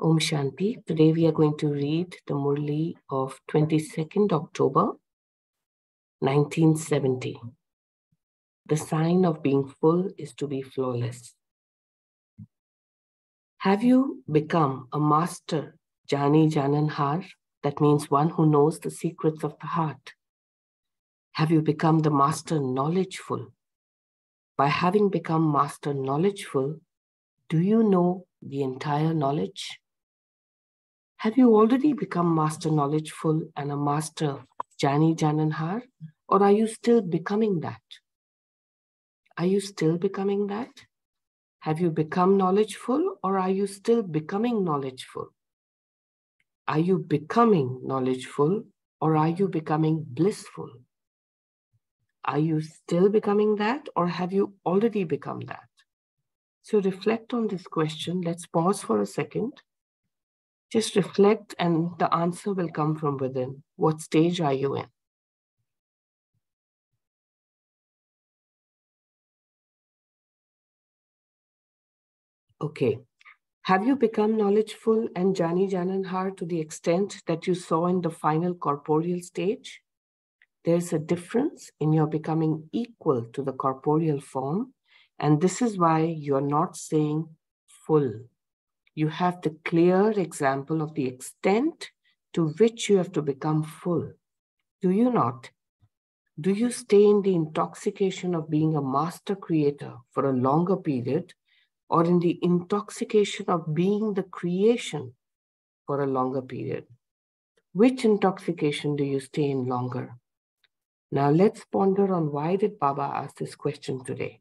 Om Shanti. Today we are going to read the Murli of 22nd October, 1970. The sign of being full is to be flawless. Have you become a master Jani Jananhar? That means one who knows the secrets of the heart. Have you become the master knowledgeful? By having become master knowledgeful, do you know the entire knowledge? Have you already become master knowledgeful and a master Jani Jananhar? Or are you still becoming that? Are you still becoming that? Have you become knowledgeful or are you still becoming knowledgeful? Are you becoming knowledgeful or are you becoming blissful? Are you still becoming that or have you already become that? So reflect on this question. Let's pause for a second. Just reflect and the answer will come from within. What stage are you in? Okay. Have you become knowledgeful and Jani Jananhar to the extent that you saw in the final corporeal stage? There's a difference in your becoming equal to the corporeal form, and this is why you're not saying full. You have the clear example of the extent to which you have to become full. Do you not? Do you stay in the intoxication of being a master creator for a longer period, or in the intoxication of being the creation for a longer period? Which intoxication do you stay in longer? Now let's ponder on why did Baba ask this question today.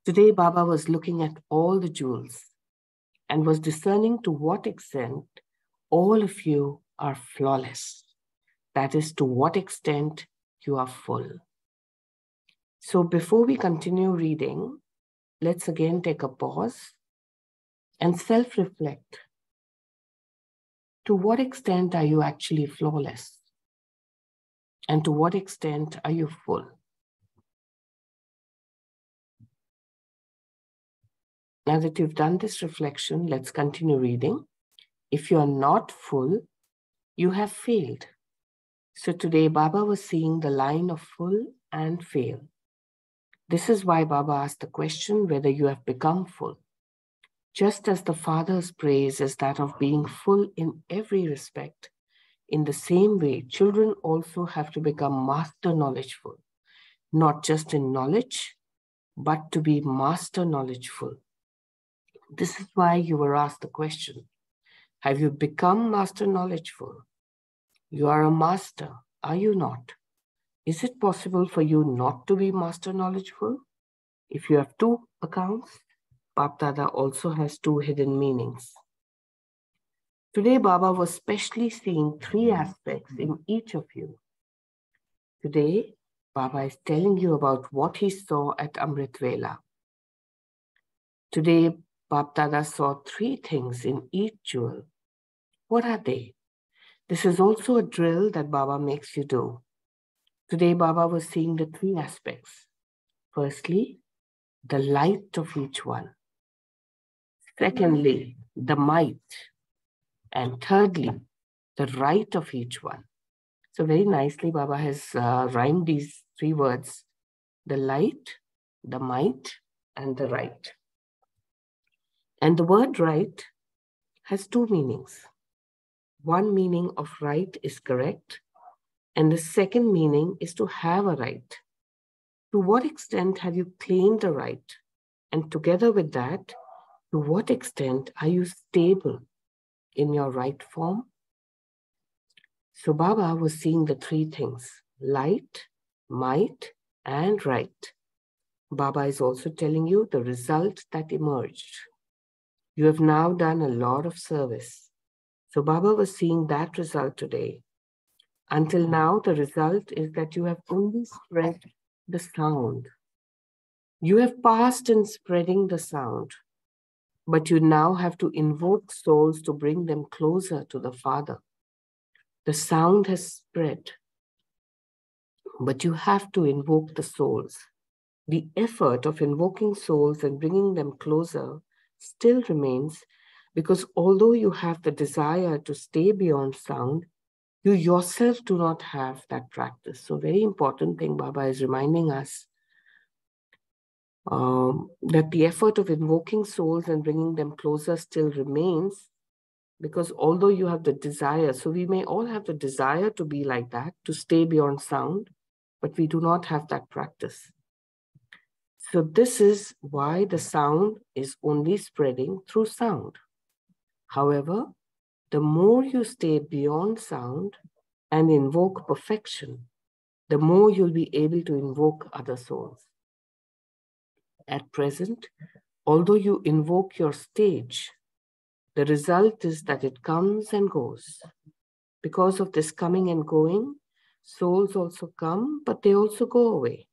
Today, Baba was looking at all the jewels and was discerning to what extent all of you are flawless. That is, to what extent you are full. So before we continue reading, let's again take a pause and self-reflect. To what extent are you actually flawless? And to what extent are you full? Now that you've done this reflection, let's continue reading. If you are not full, you have failed. So today Baba was seeing the line of full and fail. This is why Baba asked the question whether you have become full. Just as the Father's praise is that of being full in every respect, in the same way, children also have to become master knowledgeful, not just in knowledge, but to be master knowledgeful. This is why you were asked the question, have you become master knowledgeful? You are a master, are you not? Is it possible for you not to be master knowledgeful? If you have two accounts, Bap Dada also has two hidden meanings. Today, Baba was specially seeing three aspects in each of you. Today, Baba is telling you about what he saw at Amrit Vela. Today, Bap Dada saw three things in each jewel. What are they? This is also a drill that Baba makes you do. Today, Baba was seeing the three aspects. Firstly, the light of each one. Secondly, the might. And thirdly, the right of each one. So very nicely, Baba has rhymed these three words, the light, the might, and the right. And the word right has two meanings. One meaning of right is correct, and the second meaning is to have a right. To what extent have you claimed a right? And together with that, to what extent are you stable in your right form? So Baba was seeing the three things, light, might, and right. Baba is also telling you the result that emerged. You have now done a lot of service. So Baba was seeing that result today. Until now, the result is that you have only spread the sound. You have passed in spreading the sound, but you now have to invoke souls to bring them closer to the Father. The sound has spread, but you have to invoke the souls. The effort of invoking souls and bringing them closer still remains, because although you have the desire to stay beyond sound, you yourself do not have that practice. So very important thing Baba is reminding us, that the effort of invoking souls and bringing them closer still remains, because although you have the desire, so we may all have the desire to be like that, to stay beyond sound, but we do not have that practice. So this is why the sound is only spreading through sound. However, the more you stay beyond sound and invoke perfection, the more you'll be able to invoke other souls. At present, although you invoke your stage, the result is that it comes and goes. Because of this coming and going, souls also come, but they also go away.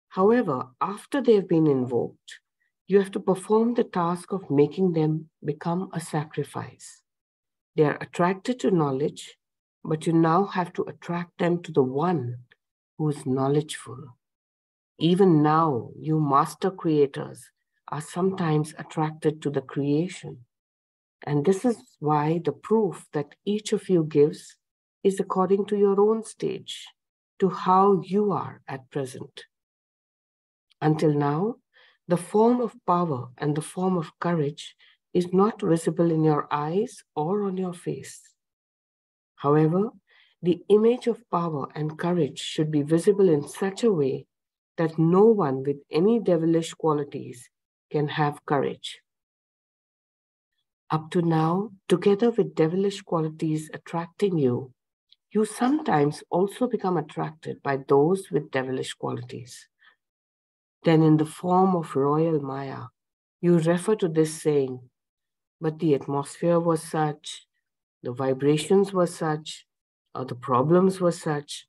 However, after they've been invoked, you have to perform the task of making them become a sacrifice. They are attracted to knowledge, but you now have to attract them to the one who is knowledgeful. Even now, you master creators are sometimes attracted to the creation. And this is why the proof that each of you gives is according to your own stage, to how you are at present. Until now, the form of power and the form of courage is not visible in your eyes or on your face. However, the image of power and courage should be visible in such a way that no one with any devilish qualities can have courage. Up to now, together with devilish qualities attracting you, you sometimes also become attracted by those with devilish qualities. Then in the form of royal Maya, you refer to this saying, but the atmosphere was such, the vibrations were such, or the problems were such,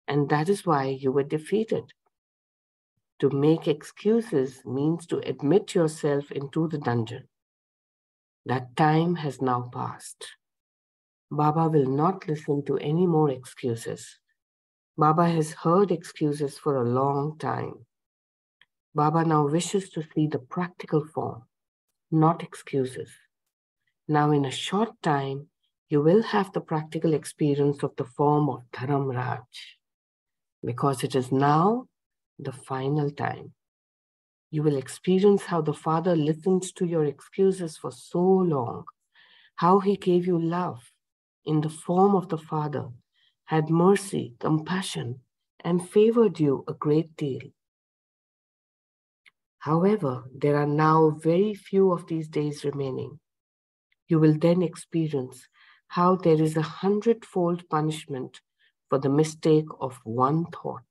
and that is why you were defeated. To make excuses means to admit yourself into the dungeon. That time has now passed. Baba will not listen to any more excuses. Baba has heard excuses for a long time. Baba now wishes to see the practical form, not excuses. Now in a short time, you will have the practical experience of the form of Dharam Raj, because it is now the final time. You will experience how the Father listened to your excuses for so long, how he gave you love in the form of the Father, had mercy, compassion, and favored you a great deal. However, there are now very few of these days remaining. You will then experience how there is 100-fold punishment for the mistake of one thought.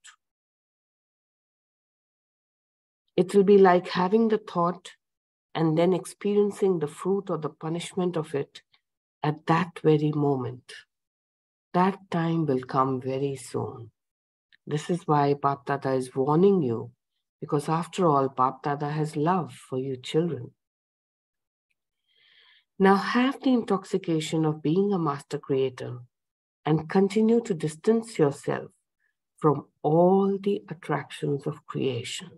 It will be like having the thought and then experiencing the fruit or the punishment of it at that very moment. That time will come very soon. This is why Bap Dada is warning you, because after all, Bap Dada has love for you children. Now have the intoxication of being a master creator and continue to distance yourself from all the attractions of creation.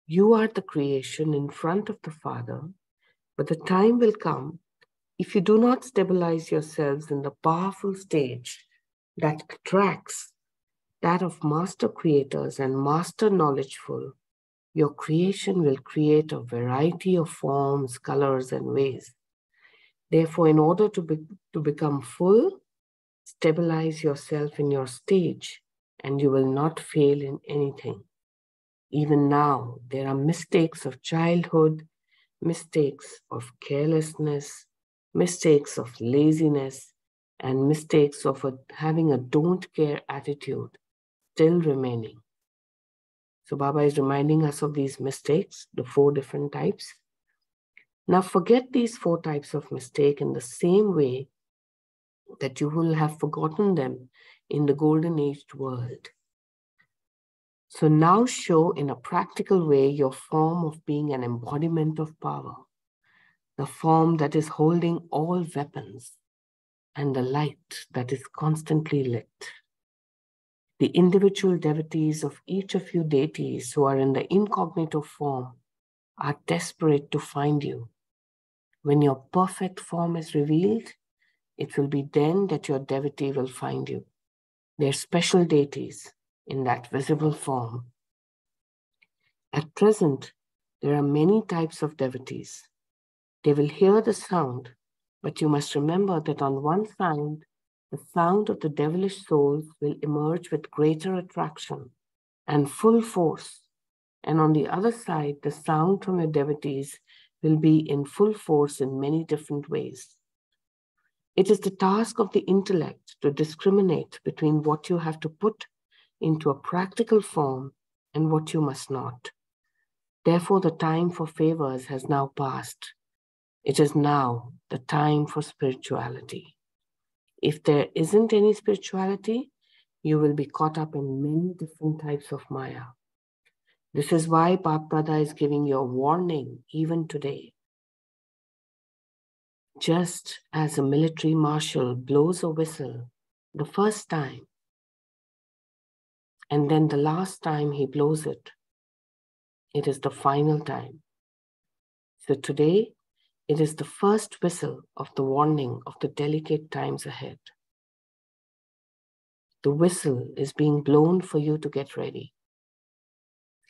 You are the creation in front of the Father, but the time will come, if you do not stabilize yourselves in the powerful stage that attracts that of master creators and master knowledgeful, your creation will create a variety of forms, colors, and ways. Therefore, in order to become full, stabilize yourself in your stage, and you will not fail in anything. Even now, there are mistakes of childhood, mistakes of carelessness, mistakes of laziness, and mistakes of having a don't care attitude still remaining. So Baba is reminding us of these mistakes, the 4 different types. Now forget these 4 types of mistake in the same way that you will have forgotten them in the golden aged world. So now show in a practical way your form of being an embodiment of power, the form that is holding all weapons, and the light that is constantly lit. The individual devotees of each of you deities who are in the incognito form are desperate to find you. When your perfect form is revealed, it will be then that your devotee will find you. They're special deities in that visible form. At present, there are many types of devotees. They will hear the sound, but you must remember that on one side, the sound of the devilish souls will emerge with greater attraction and full force. And on the other side, the sound from your devotees will be in full force in many different ways. It is the task of the intellect to discriminate between what you have to put into a practical form and what you must not. Therefore, the time for favors has now passed. It is now the time for spirituality. If there isn't any spirituality, you will be caught up in many different types of Maya. This is why Baba is giving you a warning even today. Just as a military marshal blows a whistle the first time, and then the last time he blows it, it is the final time. So today, it is the first whistle of the warning of the delicate times ahead. The whistle is being blown for you to get ready.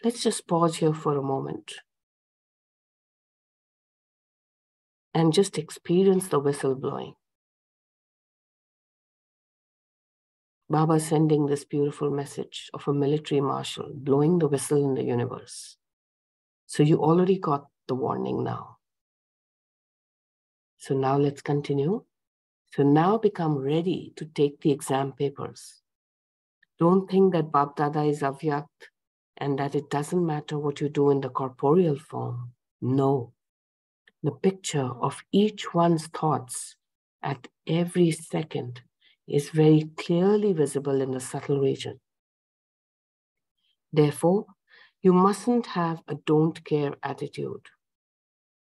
Let's just pause here for a moment and just experience the whistle blowing. Baba sending this beautiful message of a military marshal blowing the whistle in the universe. So you already got the warning now. So now let's continue. So now become ready to take the exam papers. Don't think that Bab Dada is avyakt and that it doesn't matter what you do in the corporeal form. No. The picture of each one's thoughts at every second is very clearly visible in the subtle region. Therefore, you mustn't have a don't care attitude.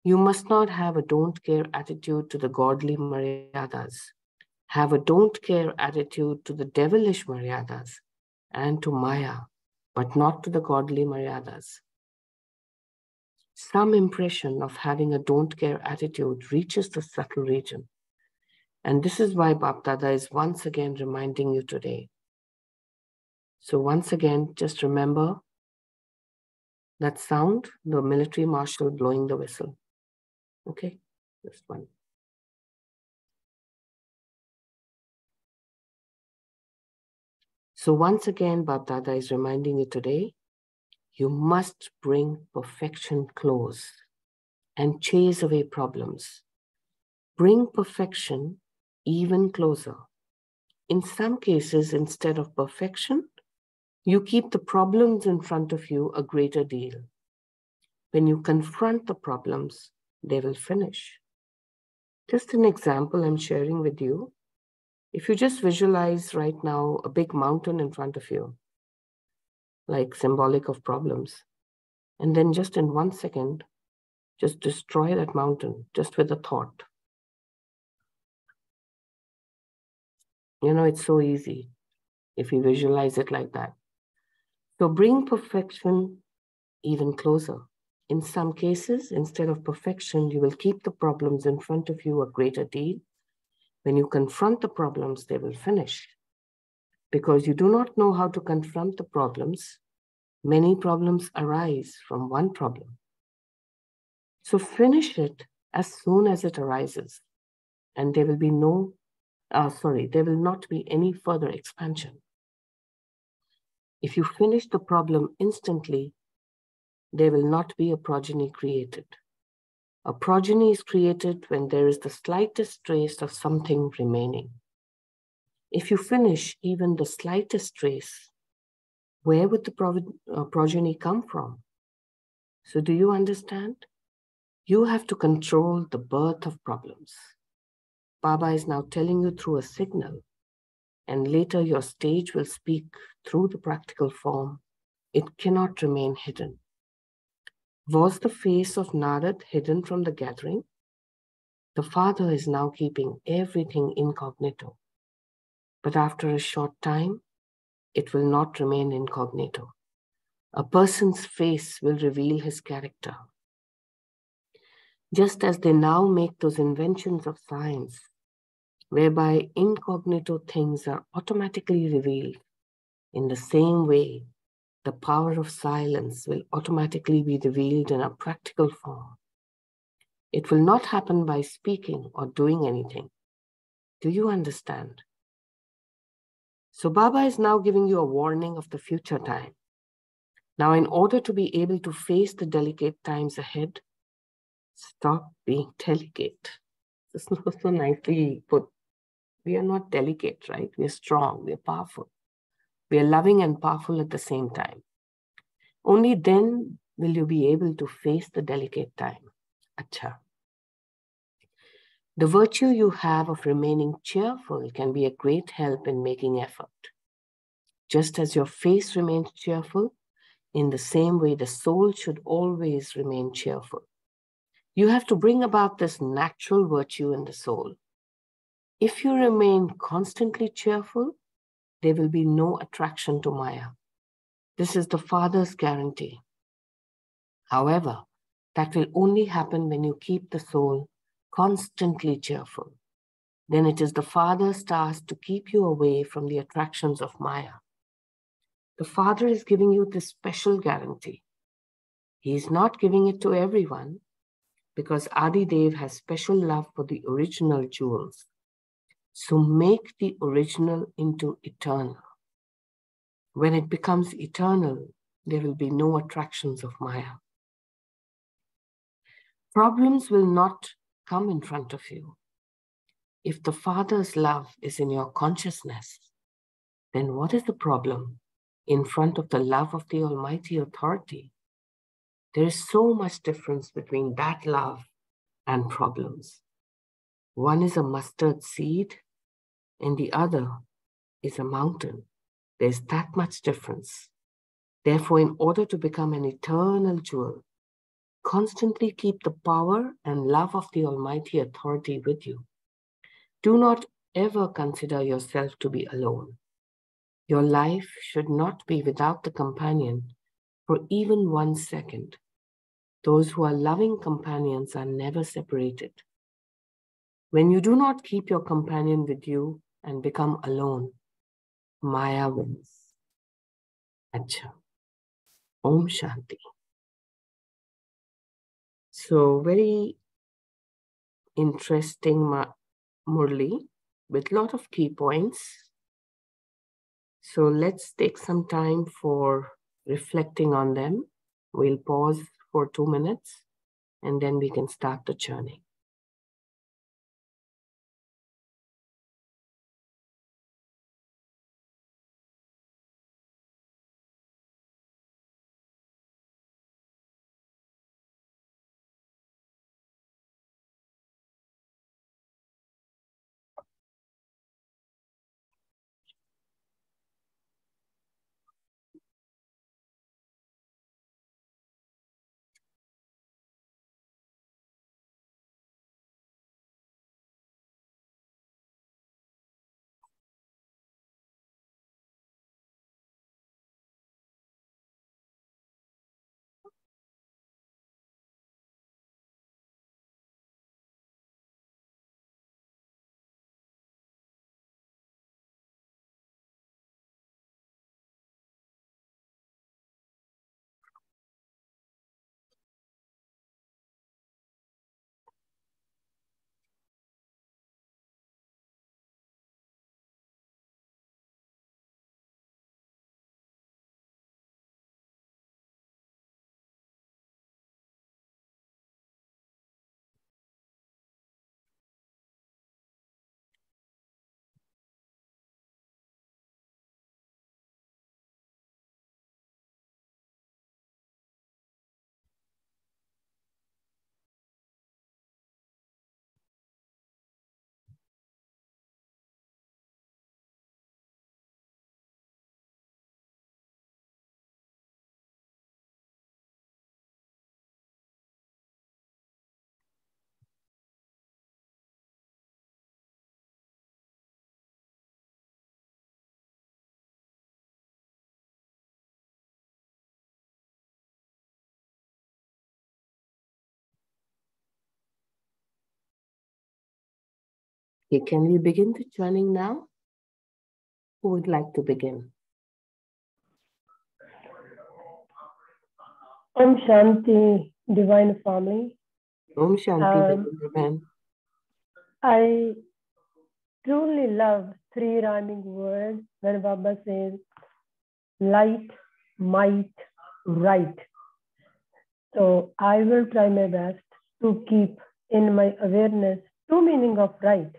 You must not have a don't care attitude to the godly maryadas. Have a don't care attitude to the devilish maryadas and to Maya, but not to the godly maryadas. Some impression of having a don't care attitude reaches the subtle region. And this is why Bab Dada is once again reminding you today. So once again, just remember that sound, the military marshal blowing the whistle. Okay, just one. So once again, Bab Dada is reminding you today, you must bring perfection close and chase away problems. Bring perfection even closer. In some cases, instead of perfection, you keep the problems in front of you a greater deal. When you confront the problems, they will finish. Just an example I'm sharing with you. If you just visualize right now a big mountain in front of you, like symbolic of problems, and then just in 1 second, just destroy that mountain just with a thought. You know, it's so easy if you visualize it like that. So bring perfection even closer. In some cases, instead of perfection, you will keep the problems in front of you a greater deal. When you confront the problems, they will finish. Because you do not know how to confront the problems, many problems arise from one problem. So finish it as soon as it arises, and there will be there will not be any further expansion. If you finish the problem instantly, there will not be a progeny created. A progeny is created when there is the slightest trace of something remaining. If you finish even the slightest trace, where would the progeny come from? So do you understand? You have to control the birth of problems. Baba is now telling you through a signal, and later your stage will speak through the practical form. It cannot remain hidden. Was the face of Narad hidden from the gathering? The father is now keeping everything incognito. But after a short time, it will not remain incognito. A person's face will reveal his character. Just as they now make those inventions of science, whereby incognito things are automatically revealed, in the same way, the power of silence will automatically be revealed in a practical form. It will not happen by speaking or doing anything. Do you understand? So Baba is now giving you a warning of the future time. Now, in order to be able to face the delicate times ahead, stop being delicate. This is so nicely put. We are not delicate, right? We are strong, we are powerful. We are loving and powerful at the same time. Only then will you be able to face the delicate time. Acha. The virtue you have of remaining cheerful can be a great help in making effort. Just as your face remains cheerful, in the same way, the soul should always remain cheerful. You have to bring about this natural virtue in the soul. If you remain constantly cheerful, there will be no attraction to Maya. This is the Father's guarantee. However, that will only happen when you keep the soul constantly cheerful. Then it is the Father's task to keep you away from the attractions of Maya. The Father is giving you this special guarantee. He is not giving it to everyone because Adi Dev has special love for the original jewels. So make the original into eternal. When it becomes eternal, there will be no attractions of Maya. Problems will not come in front of you. If the Father's love is in your consciousness, then what is the problem in front of the love of the Almighty Authority? There is so much difference between that love and problems. One is a mustard seed and the other is a mountain. There's that much difference. Therefore, in order to become an eternal jewel, constantly keep the power and love of the Almighty Authority with you. Do not ever consider yourself to be alone. Your life should not be without the companion for even 1 second. Those who are loving companions are never separated. When you do not keep your companion with you and become alone, Maya wins. Acha. Om Shanti. So very interesting Murli with a lot of key points. So let's take some time for reflecting on them. We'll pause for 2 minutes and then we can start the churning. Okay, can we begin the churning now? Who would like to begin? Om Shanti, Divine Family. Om Shanti, I truly love three rhyming words when Baba says light, might, right. So I will try my best to keep in my awareness two meaning of right.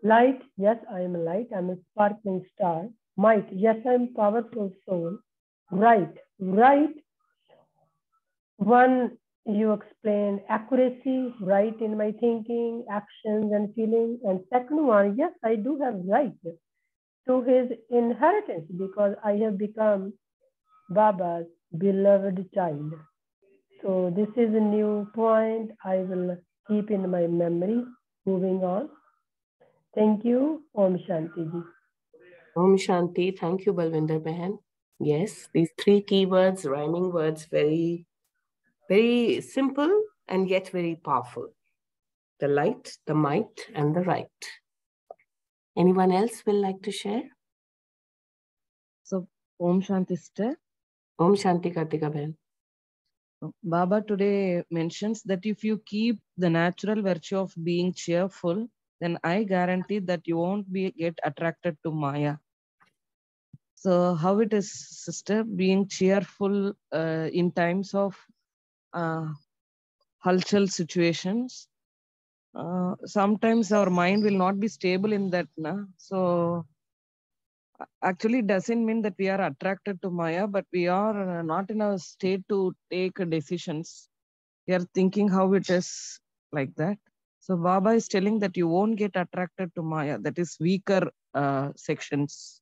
Light, yes, I am a light. I'm a sparkling star. Might, yes, I'm powerful soul. Right, right. One, you explained accuracy, right in my thinking, actions, and feelings. And second one, yes, I do have right to his inheritance because I have become Baba's beloved child. So this is a new point I will keep in my memory. Moving on. Thank you. Om Shanti Ji. Om Shanti. Thank you, Balwinder Behan. Yes, these three keywords, rhyming words, very, very simple and yet very powerful. The light, the might, and the right. Anyone else will like to share? So, Om Shanti sister. Om Shanti Kartika Ben. Baba today mentions that if you keep the natural virtue of being cheerful, then I guarantee that you won't get attracted to Maya. So how it is, sister, being cheerful in times of halchal situations? Sometimes our mind will not be stable in that. So actually, it doesn't mean that we are attracted to Maya, but we are not in a state to take decisions. We are thinking how it is like that. So Baba is telling that you won't get attracted to Maya, that is weaker sections.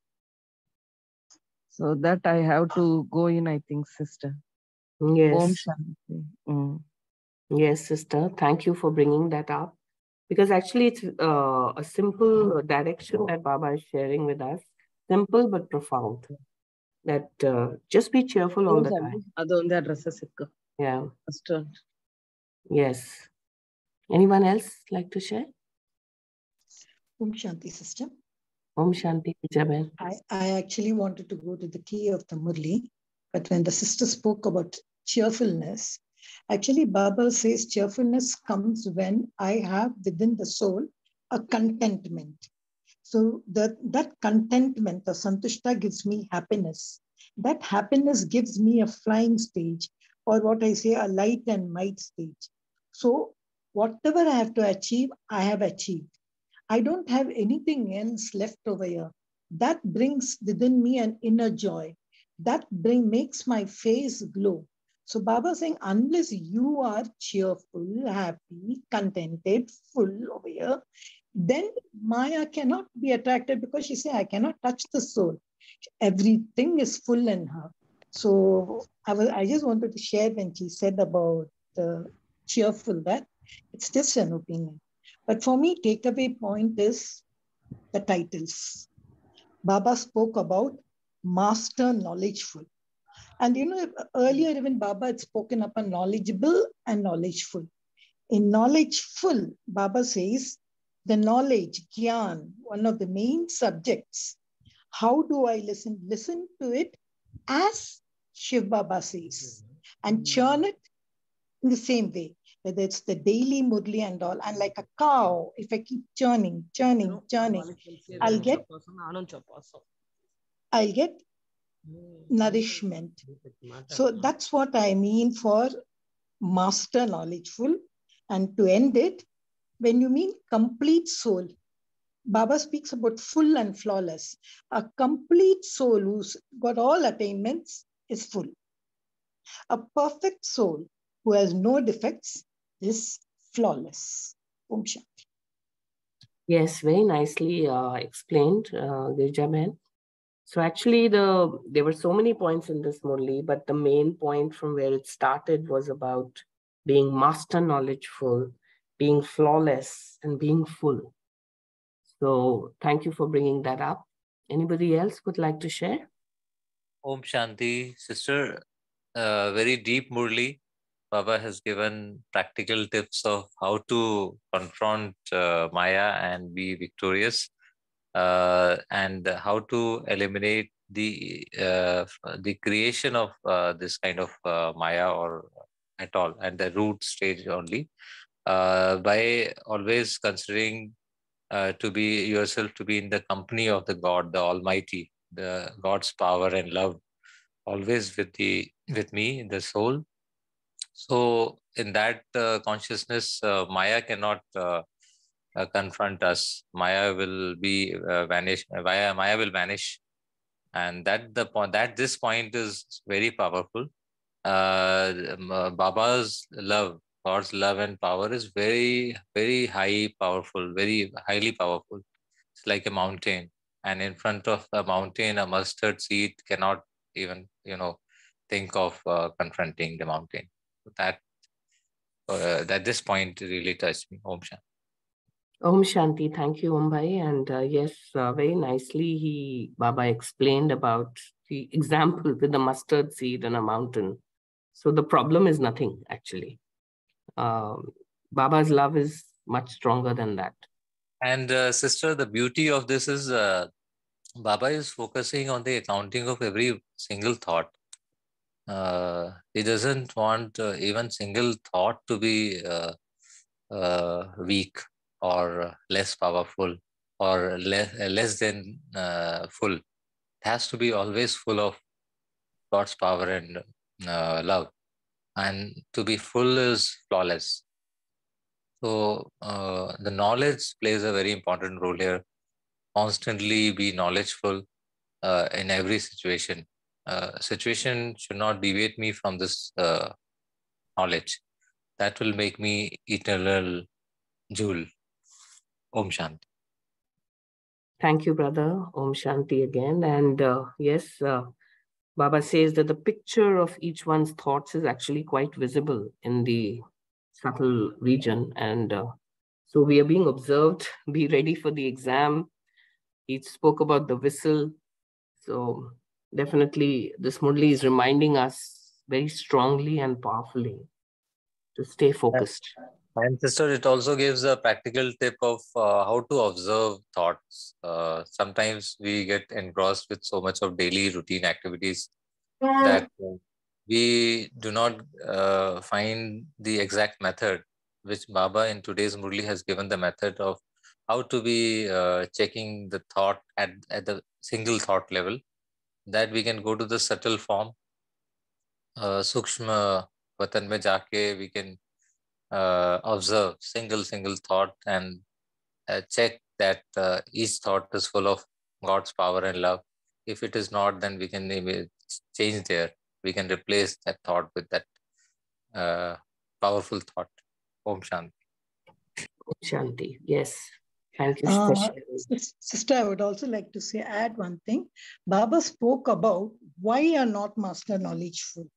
So that I have to go in, I think, sister. Yes. Om Shanti. Yes, sister. Thank you for bringing that up. Because actually it's a simple direction that Baba is sharing with us. Simple but profound. That just be cheerful all the time. Yeah. Yes. Anyone else like to share? Om Shanti, sister. Om Shanti, Jaben. I actually wanted to go to the key of the Murli, but when the sister spoke about cheerfulness, actually Baba says cheerfulness comes when I have within the soul a contentment. So that contentment, the santushta, gives me happiness. That happiness gives me a flying stage, or what I say, a light and might stage. So whatever I have to achieve, I have achieved. I don't have anything else left over here. That brings within me an inner joy. That makes my face glow. So Baba is saying, unless you are cheerful, happy, contented, full over here, then Maya cannot be attracted because she says, I cannot touch the soul. Everything is full in her. So I just wanted to share when she said about cheerful, that it's just an opinion. But for me, takeaway point is the titles. Baba spoke about master knowledgeful. And earlier even Baba had spoken upon knowledgeable and knowledgeful. In knowledgeful, Baba says, the knowledge, Gyan, one of the main subjects. How do I listen? Listen to it as Shiv Baba says, and churn it in the same way. Whether it's the daily Murli and all, and like a cow, if I keep churning, I'll get nourishment. So that's what I mean for master knowledgeful. And to end it, when you mean complete soul, Baba speaks about full and flawless. A complete soul who's got all attainments is full. A perfect soul who has no defects is flawless. Om Shanti. Yes, very nicely explained, Girjaben. So actually, there were so many points in this Murli, but the main point from where it started was about being master knowledgeful, being flawless, and being full. So thank you for bringing that up. Anybody else would like to share? Om Shanti, sister. Very deep Murli. Baba has given practical tips of how to confront Maya and be victorious, and how to eliminate the creation of this kind of Maya or at all, at the root stage only, by always considering to be yourself to be in the company of the God, the Almighty, the God's power and love, always with me, the soul. So in that consciousness, Maya cannot confront us. Maya will be vanish. Maya will vanish, and that the point that this point is very powerful. Baba's love, God's love and power is very, very high, powerful, very highly powerful. It's like a mountain, and in front of a mountain, a mustard seed cannot even, think of confronting the mountain. That this point really touched me. Om Shanti. Om Shanti. Thank you, Om Bhai. And yes, very nicely Baba explained about the example with the mustard seed on a mountain. So the problem is nothing, actually. Baba's love is much stronger than that. And sister, the beauty of this is Baba is focusing on the accounting of every single thought. He doesn't want even single thought to be weak or less powerful or less than full. It has to be always full of God's power and love. And to be full is flawless. So the knowledge plays a very important role here. Constantly be knowledgeful in every situation. Situation should not deviate me from this knowledge. That will make me eternal jewel. Om Shanti. Thank you, brother. Om Shanti again. And yes, Baba says that the picture of each one's thoughts is actually quite visible in the subtle region. And so we are being observed. Be ready for the exam. He spoke about the whistle. So definitely this Murli is reminding us very strongly and powerfully to stay focused. And sister, it also gives a practical tip of how to observe thoughts. Sometimes we get engrossed with so much of daily routine activities that we do not find the exact method, which Baba in today's Murli has given the method of how to be checking the thought at the single thought level, that we can go to the subtle form. Sukshma Vatan mein jaake we can observe single thought and check that each thought is full of God's power and love. If it is not, then we can maybe change there. We can replace that thought with that powerful thought. Om Shanti. Om Shanti. Yes. Thank you for sharing. Sister, I would also like to add one thing. Baba spoke about why are not master knowledgeful?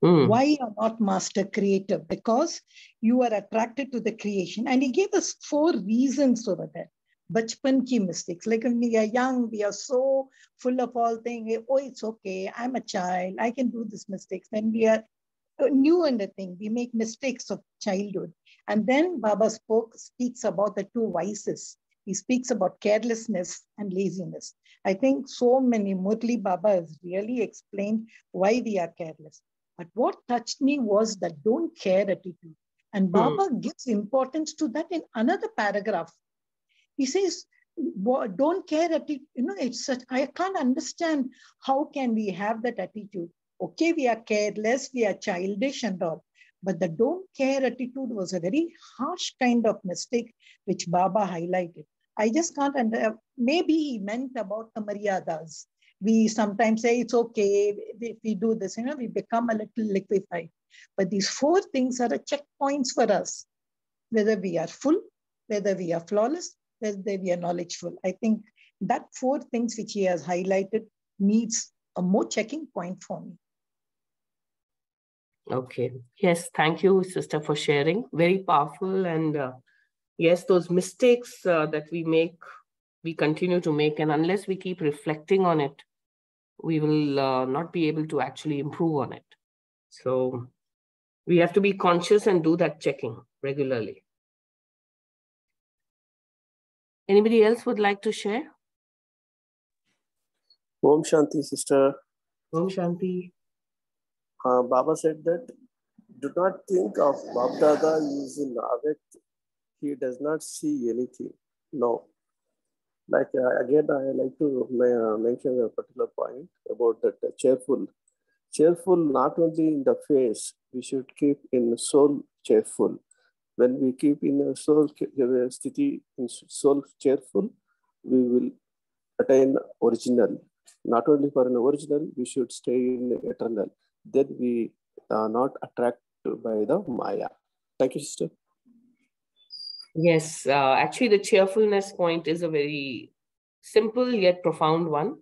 Why are not master creative? Because you are attracted to the creation. And he gave us 4 reasons over there. Bachpan ki mistakes. Like when we are young, we are so full of all things. Oh, it's okay. I'm a child. I can do these mistakes. Then we are new in the thing. We make mistakes of childhood. And then Baba speaks about the 2 vices. He speaks about carelessness and laziness. I think so many Murli Baba has really explained why we are careless. But what touched me was the don't care attitude. And Baba gives importance to that in another paragraph. He says, don't care attitude. It's such, I can't understand how can we have that attitude. Okay, we are careless, we are childish and all. But the don't care attitude was a very harsh kind of mistake which Baba highlighted. I just can't understand. Maybe he meant about the Maryadas. We sometimes say it's okay if we do this, we become a little liquefied. But these 4 things are the checkpoints for us, whether we are full, whether we are flawless, whether we are knowledgeful. I think that 4 things which he has highlighted needs a more checking point for me. Okay. Yes. Thank you, sister, for sharing. Very powerful. And yes, those mistakes that we make, we continue to make. And unless we keep reflecting on it, we will not be able to actually improve on it. So We have to be conscious and do that checking regularly. Anybody else would like to share? Om Shanti, sister. Om Shanti. Baba said that do not think of Bab Dada is in Avet. He does not see anything. No. Like again, I like to mention a particular point about that cheerful. Cheerful not only in the face, we should keep in soul cheerful. When we keep in a soul sthiti, in soul cheerful, we will attain original. Not only for an original, we should stay in eternal. Then we are not attracted by the Maya. Thank you, sister. Yes, actually the cheerfulness point is a very simple yet profound one.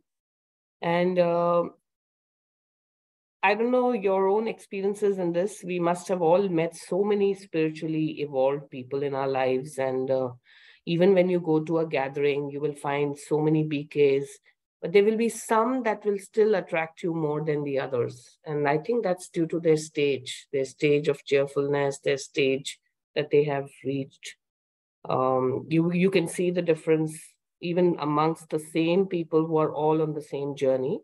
And I don't know your own experiences in this. We must have all met so many spiritually evolved people in our lives. And even when you go to a gathering, you will find so many BKs, but there will be some that will still attract you more than the others. And I think that's due to their stage of cheerfulness, their stage that they have reached. You can see the difference even amongst the same people who are all on the same journey.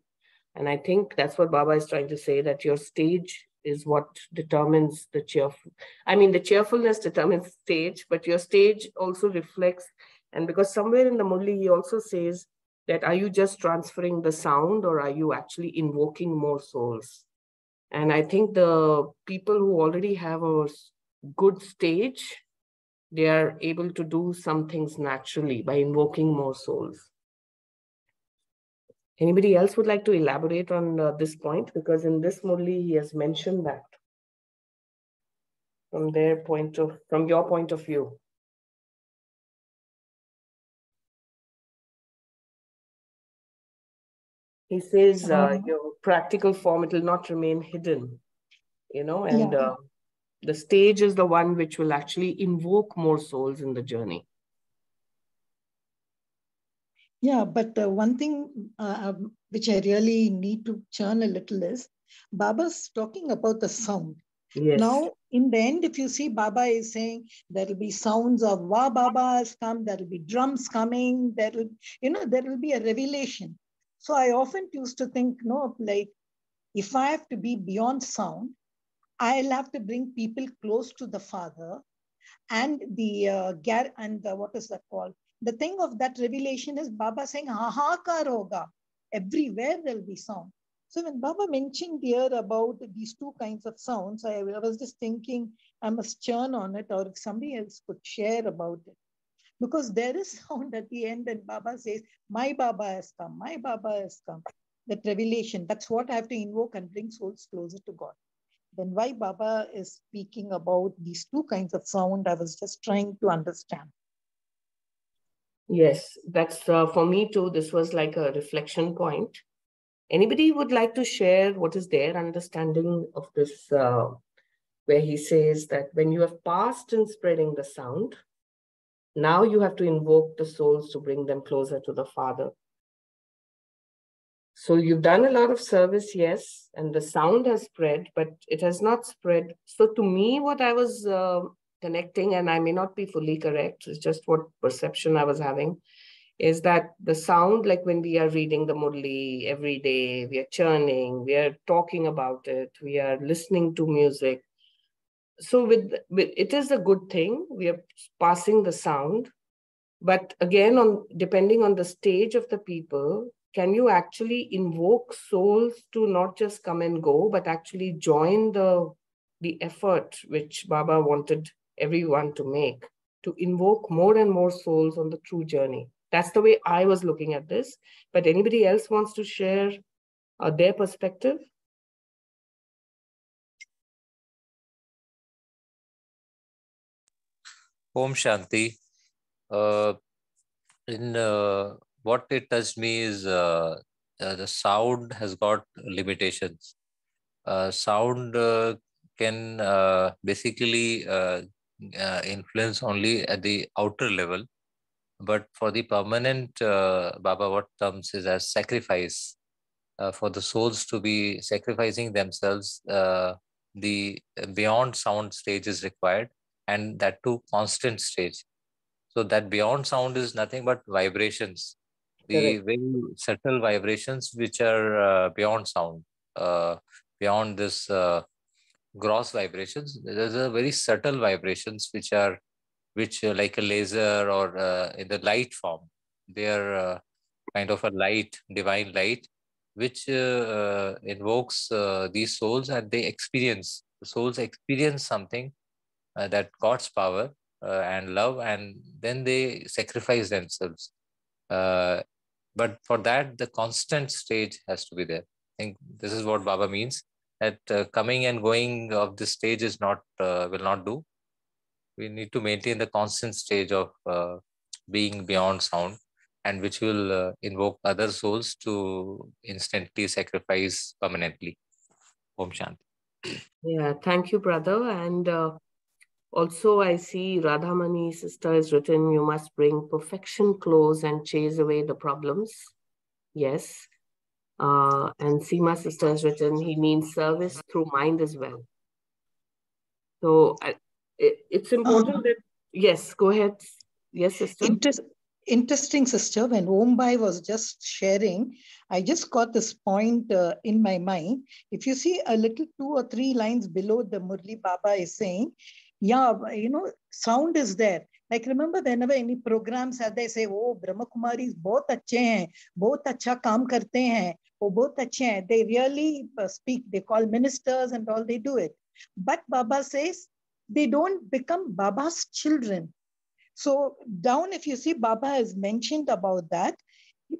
And I think that's what Baba is trying to say, that your stage is what determines the the cheerfulness determines stage, but your stage also reflects. And because somewhere in the Murli, he also says that are you just transferring the sound or are you actually invoking more souls? And I think the people who already have a good stage, they are able to do some things naturally by invoking more souls. Anybody else would like to elaborate on this point? Because in this Murli, he has mentioned that from your point of view. He says your practical form, it will not remain hidden, and the stage is the one which will actually invoke more souls in the journey. Yeah, but one thing which I really need to churn a little is, Baba's talking about the sound. Yes. Now, in the end, if you see, Baba is saying there will be sounds of Wah Baba has come, there will be drums coming, there will be a revelation. So I often used to think, like, if I have to be beyond sound, I'll have to bring people close to the Father, and what is that called? The thing of that revelation is Baba saying, Hahakar hoga. Everywhere there'll be sound. So when Baba mentioned here about these two kinds of sounds, I was just thinking I must churn on it, or if somebody else could share about it. Because there is sound at the end and Baba says, my Baba has come, my Baba has come. That revelation, that's what I have to invoke and bring souls closer to God. Then why Baba is speaking about these two kinds of sound, I was just trying to understand. Yes, that's for me too. This was like a reflection point. Anybody would like to share what is their understanding of this, where he says that when you have passed in spreading the sound, now you have to invoke the souls to bring them closer to the Father. So you've done a lot of service, yes, and the sound has spread, but it has not spread. So to me, what I was connecting, and I may not be fully correct, it's just what perception I was having, is that the sound, like when we are reading the Murli every day, we are churning, we are talking about it, we are listening to music. So with it is a good thing, we are passing the sound, but again, depending on the stage of the people, can you actually invoke souls to not just come and go, but actually join the effort which Baba wanted everyone to make, to invoke more and more souls on the true journey? That's the way I was looking at this. But anybody else wants to share their perspective? Om Shanti. What it touched me is the sound has got limitations. Sound can basically influence only at the outer level, but for the permanent, Baba, what comes is as sacrifice, for the souls to be sacrificing themselves the beyond sound stage is required, and that too constant stage. So that beyond sound is nothing but vibrations, the Correct. very subtle vibrations which are beyond sound, uh, beyond this gross vibrations. There's a very subtle vibrations which like a laser or in the light form. They are kind of a light, divine light, which invokes these souls, and the souls experience something, that God's power and love, and then they sacrifice themselves. Uh, but for that, the constant stage has to be there. I think this is what Baba means, that coming and going of this stage is not will not do. We need to maintain the constant stage of being beyond sound, and which will invoke other souls to instantly sacrifice permanently. Om Shanti. Yeah, thank you, brother. And also, I see Radhamani sister has written, you must bring perfection close and chase away the problems. Yes. And Seema sister has written, he means service through mind as well. So it's important that, yes, go ahead. Yes, sister. Interesting, sister. When Ombai was just sharing, I just got this point in my mind. If you see a little 2 or 3 lines below, the Murli Baba is saying, yeah, sound is there. Like, remember, whenever any programs are, they say, oh, Brahma Kumaris बहुत अच्छे हैं, बहुत अच्छा काम करते हैं, वो बहुत अच्छे हैं. They really speak, they call ministers and all, they do it. But Baba says, they don't become Baba's children. So down, if you see, Baba has mentioned about that.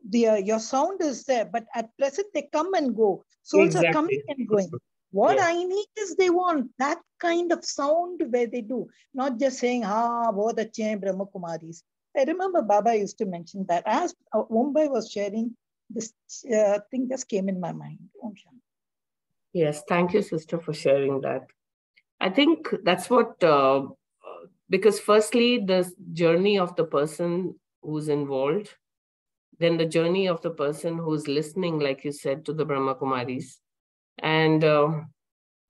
Your sound is there, but at present they come and go. Souls are coming and going. What I need is they want that kind of sound where they do, not just saying, bahut achhe hain Brahma Kumaris. I remember Baba used to mention that. As Mumbai was sharing, this thing just came in my mind. Yes, thank you, sister, for sharing that. I think that's what, because firstly, the journey of the person who's involved, then the journey of the person who's listening, like you said, to the Brahma Kumaris. And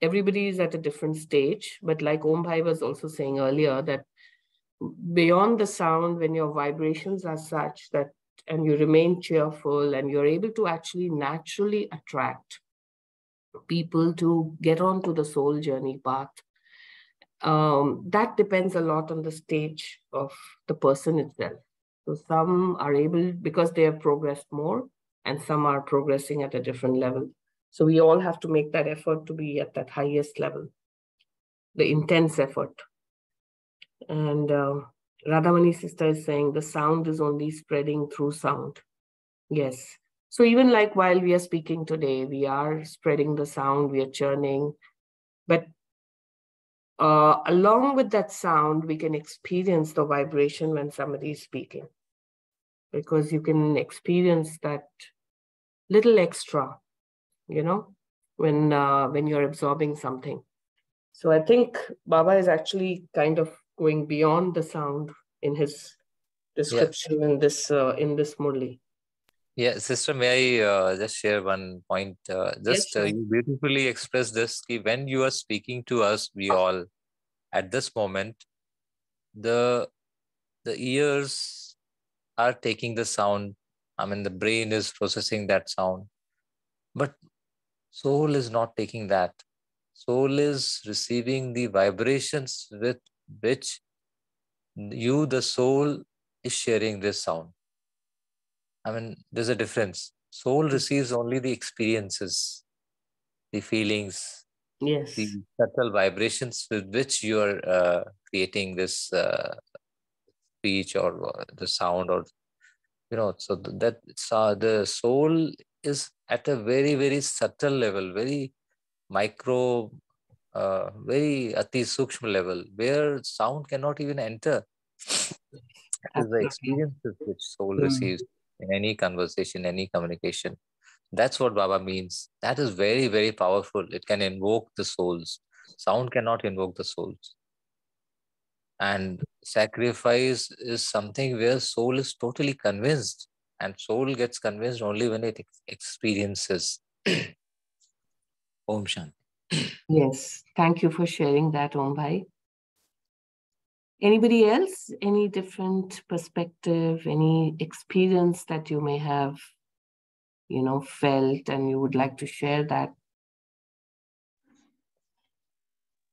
everybody is at a different stage. But like Om Bhai was also saying earlier, that beyond the sound, when your vibrations are such that, and you remain cheerful and you're able to actually naturally attract people to get onto the soul journey path, that depends a lot on the stage of the person itself. So some are able, because they have progressed more, and some are progressing at a different level. So we all have to make that effort to be at that highest level, the intense effort. And Radhamani sister is saying the sound is only spreading through sound. Yes. So even like while we are speaking today, we are spreading the sound, we are churning, but along with that sound, we can experience the vibration when somebody is speaking, because you can experience that little extra, when you're absorbing something. So I think Baba is actually kind of going beyond the sound in his description in this Murli. Yeah, sister, may I just share one point? Yes, sure. You beautifully expressed this. When you are speaking to us, we all, at this moment, the ears are taking the sound. I mean, the brain is processing that sound, but soul is not taking that. Soul is receiving the vibrations with which you, the soul, is sharing this sound. I mean, there's a difference. Soul receives only the experiences, the feelings, yes, the subtle vibrations with which you are creating this speech or the sound, or so that the soul is at a very, very subtle level, very micro, very ati sukshma level, where sound cannot even enter. That is the experiences which soul receives in any conversation, any communication. That's what Baba means. That is very, very powerful. It can invoke the souls. Sound cannot invoke the souls. And sacrifice is something where soul is totally convinced, and soul gets convinced only when it experiences. Om Shanti. Yes, thank you for sharing that, Om Bhai. Anybody else? Any different perspective, any experience that you may have, felt and you would like to share that?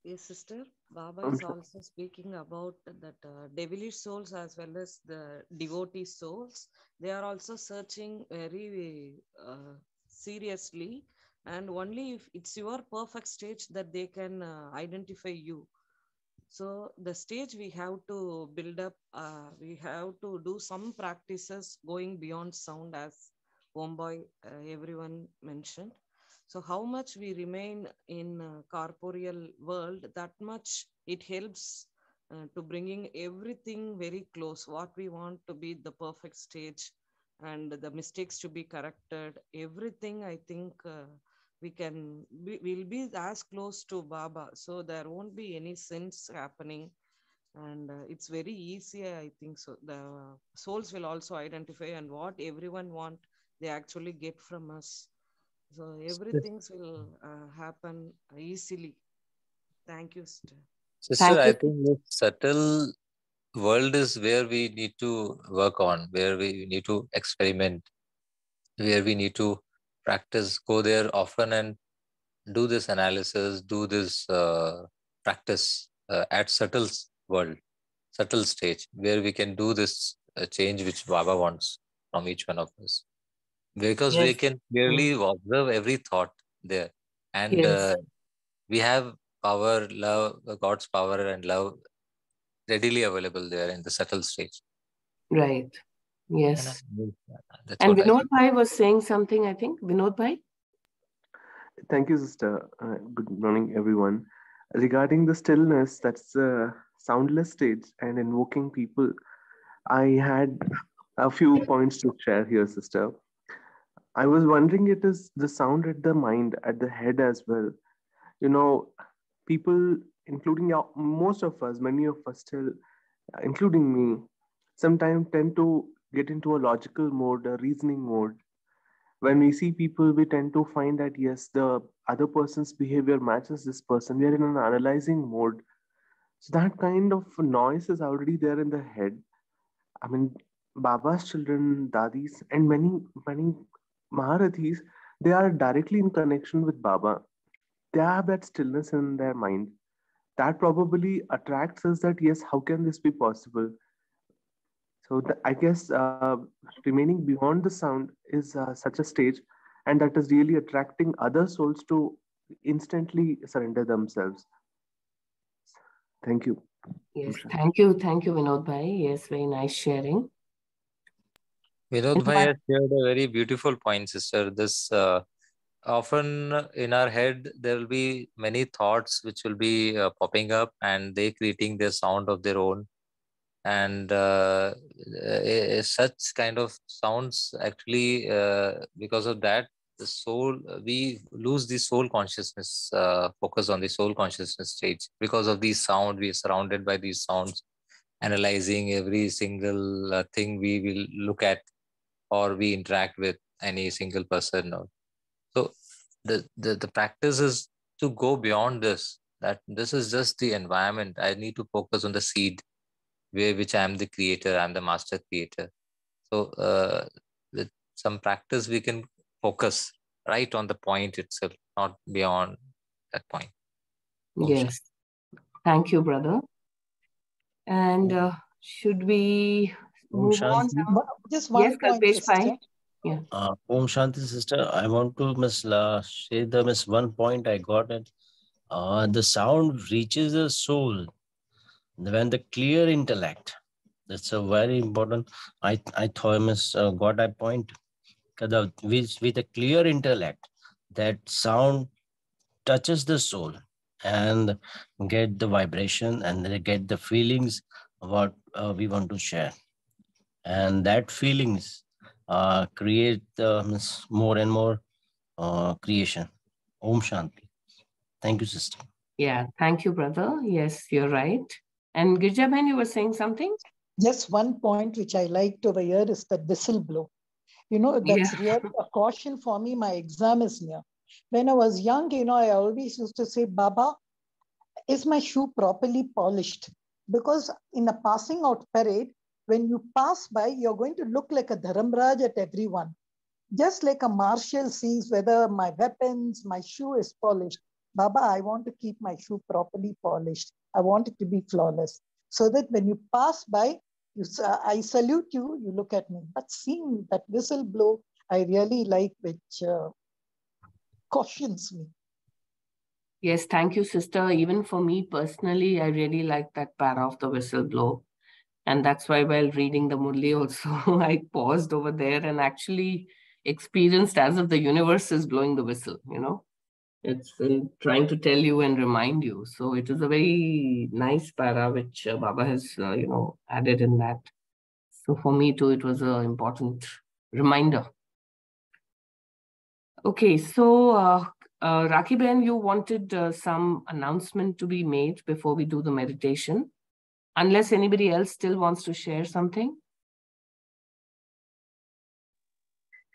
Yes, sister. Baba is also speaking about that devilish souls as well as the devotee souls. They are also searching very seriously, and only if it's your perfect stage that they can identify you. So the stage we have to build up, we have to do some practices going beyond sound, as Homeboy everyone mentioned. So how much we remain in corporeal world, that much it helps to bringing everything very close. What we want to be the perfect stage, and the mistakes to be corrected. Everything I think. We'll be as close to Baba, so there won't be any sins happening, and it's very easy, I think. So the souls will also identify, and what everyone want, they actually get from us. So everything will happen easily. Thank you, sister. Sister, Thank I you. think this subtle world is where we need to work on, where we need to experiment, where we need to practice, go there often and do this analysis, do this practice at subtle stage, where we can do this change which Baba wants from each one of us. Because we Yes. can clearly observe every thought there. And Yes. we have power, love, God's power and love readily available there in the subtle stage. Right. And Yes. that's And what I Vinod think. Bhai was saying something, I think. Vinod Bhai? Thank you, sister. Good morning, everyone. Regarding the stillness, that's the soundless stage and invoking people. I had a few points to share here, sister. I was wondering, it is the sound at the mind, at the head as well. You know, people, including most of us, many of us still, including me, sometimes tend to get into a logical mode, a reasoning mode. When we see people, we tend to find that yes, the other person's behavior matches this person. We are in an analyzing mode. So that kind of noise is already there in the head. I mean, Baba's children, Dadis, and many Maharathis, they are directly in connection with Baba. They have that stillness in their mind. That probably attracts us that yes, how can this be possible? So I guess remaining beyond the sound is such a stage, and that is really attracting other souls to instantly surrender themselves. Thank you. Yes. Thank you. Thank you, Vinod Bhai. Yes, very nice sharing. Vinod Bhai has shared a very beautiful point, sister. This often in our head, there will be many thoughts which will be popping up and they creating their sound of their own. And such kind of sounds actually, because of that, the soul, we lose the soul consciousness, focus on the soul consciousness stage. Because of these sound, we are surrounded by these sounds, analyzing every single thing we will look at or we interact with any single person. So the practice is to go beyond this, that this is just the environment. I need to focus on the seed, where which I am the creator, I'm the master creator. So with some practice, we can focus right on the point itself, not beyond that point. Yes. Thank you, brother. And should we move on now? Just one Yes, point, Kalpesh sister. Bhai. Yeah. Om Shanti, sister. I want to say the one point I got it. The sound reaches the soul when the clear intellect. That's a very important. I thought got that point. With a clear intellect, that sound touches the soul and get the vibration and they get the feelings what we want to share, and that feelings create more and more creation. Om Shanti. Thank you, sister. Yeah. Thank you, brother. Yes, you're right. And Girjaben, you were saying something? Just one point which I liked over here is the whistle blow. You know, that's really a caution for me. My exam is near. When I was young, I always used to say, Baba, is my shoe properly polished? Because in a passing out parade, when you pass by, you're going to look like a Dharamraj at everyone. Just like a marshal sees whether my weapons, my shoe is polished. Baba, I want to keep my shoe properly polished. I want it to be flawless. So that when you pass by, I salute you, you look at me. But seeing that whistle blow, I really like, which cautions me. Yes, thank you, sister. Even for me personally, I really like that para of the whistle blow. And that's why while reading the Murli also, I paused over there and actually experienced as if the universe is blowing the whistle, It's trying to tell you and remind you. So it is a very nice para which Baba has, added in that. So for me too, it was an important reminder. Okay, so Rakhi Ben, you wanted some announcement to be made before we do the meditation. Unless anybody else still wants to share something.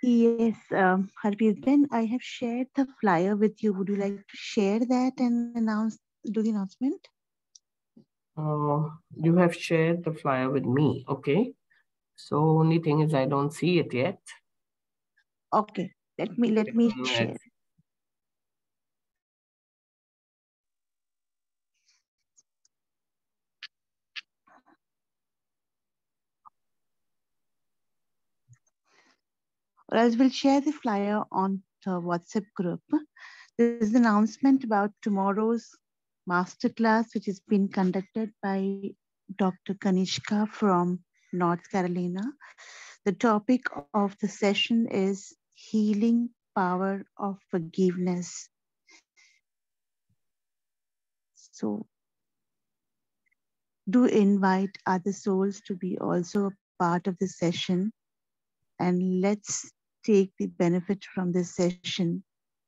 Yes, Harpreet Ben, I have shared the flyer with you. Would you like to share that and do the announcement? You have shared the flyer with me. Okay. So only thing is I don't see it yet. Okay. Let me share. Or else we'll share the flyer on the WhatsApp group. There's an announcement about tomorrow's masterclass, which is being conducted by Dr. Kanishka from North Carolina. The topic of the session is healing power of forgiveness. So do invite other souls to be also a part of the session, and let's take the benefit from this session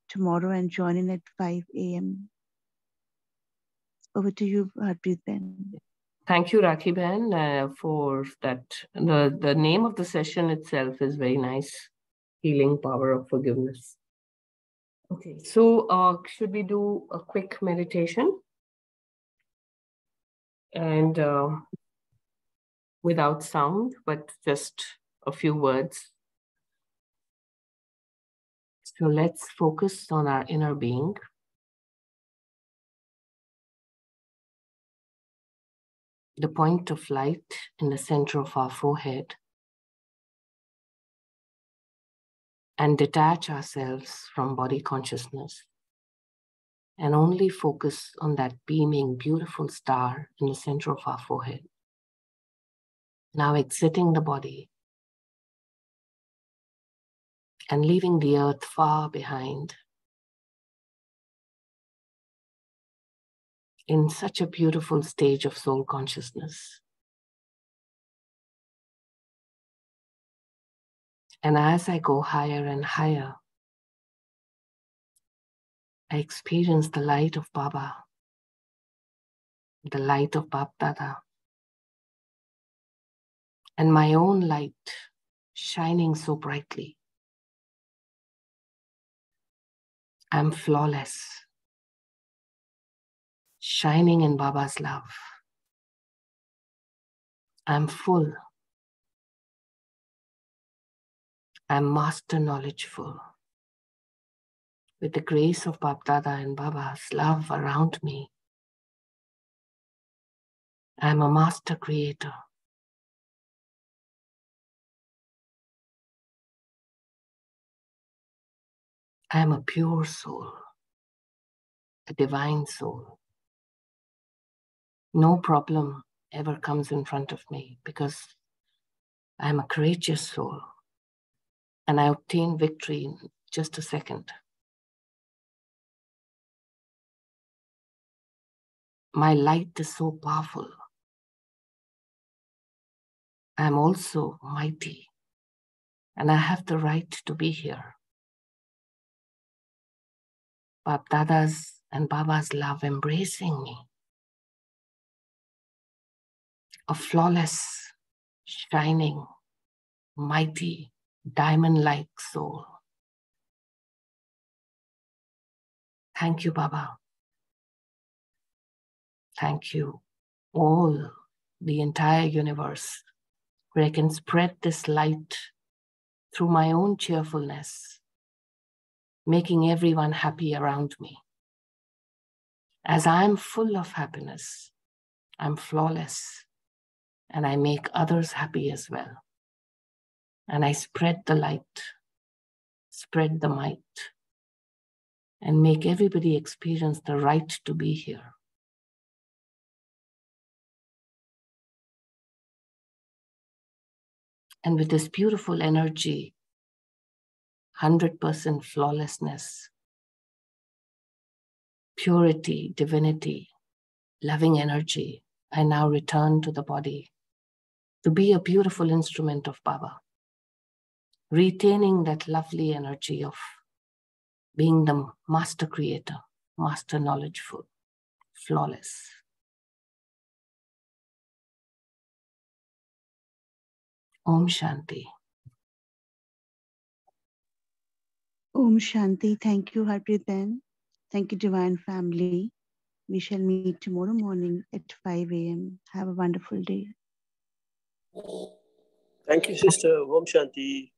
tomorrow and join in at 5 a.m. Over to you, Harpreet Ben. Thank you, Rakhi Ben, for that. The name of the session itself is very nice. Healing power of forgiveness. Okay, so should we do a quick meditation? And without sound, but just a few words. So let's focus on our inner being. The point of light in the center of our forehead, and detach ourselves from body consciousness and only focus on that beaming, beautiful star in the center of our forehead. Now exiting the body and leaving the earth far behind in such a beautiful stage of soul consciousness. And as I go higher and higher, I experience the light of Baba, the light of Bap Dada, and my own light shining so brightly. I'm flawless, shining in Baba's love. I'm full. I'm master knowledgeful. With the grace of Bap Dada and Baba's love around me, I'm a master creator. I am a pure soul, a divine soul. No problem ever comes in front of me because I am a courageous soul and I obtain victory in just a second. My light is so powerful. I am also mighty and I have the right to be here. Bap Dada's and Baba's love embracing me. A flawless, shining, mighty, diamond-like soul. Thank you, Baba. Thank you, all, the entire universe, where I can spread this light through my own cheerfulness, making everyone happy around me. As I'm full of happiness, I'm flawless, and I make others happy as well. And I spread the light, spread the might, and make everybody experience the right to be here. And with this beautiful energy, 100% flawlessness, purity, divinity, loving energy, I now return to the body to be a beautiful instrument of Baba, retaining that lovely energy of being the master creator, master knowledgeful, flawless. Om Shanti. Om Shanti. Thank you, Harpreet Ben. Thank you, Divine Family. We shall meet tomorrow morning at 5 a.m. Have a wonderful day. Thank you, sister. Om Shanti.